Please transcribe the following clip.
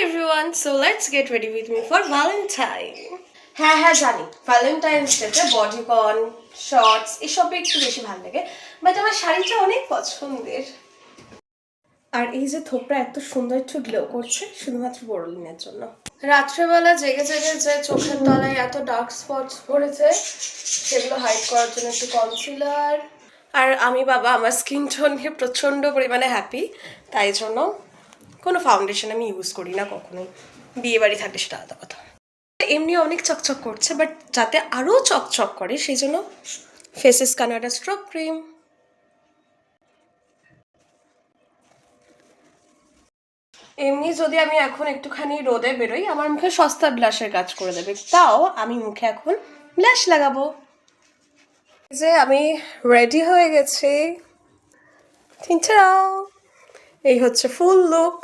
everyone, so let's get ready with me for Valentine. হ্যাঁ জানি Valentine's ডেতে bodycon shorts এসবে একটু বেশি ভালো লাগে, বাট আমার শাড়িটা অনেক পছন্দের। আর এই যে থোপটা এত সুন্দর একটু গ্লো করছে শুধুমাত্র বোরোলিনের জন্য। রাত্রেবেলা জেগে জেগে যে চোখের তলায় এত ডার্ক স্পটস পড়েছে সেগুলো হাইড করার জন্য একটু কনসিলার। আর আমি বাবা আমার স্কিন টোন নিয়ে প্রচণ্ড পরিমাণে হ্যাপি, তাই জন্য কোনো ফাউন্ডেশন আমি ইউজ করি না কখনোই। বিয়ে বাড়ি থাকলে সেটা আলাদা কথা। এমনি অনেক চকচক করছে, বাট যাতে আরও চকচক করে সেই জন্য ফেসেস কানাডা স্ট্রোক ক্রিম। এমনি যদি আমি এখন একটুখানি রোদে বেরোই আমার মুখে সস্তা ব্লাশের কাজ করে দেবে, তাও আমি মুখে এখন ব্লাশ লাগাবো। যে আমি রেডি হয়ে গেছি, এই হচ্ছে ফুল লুক।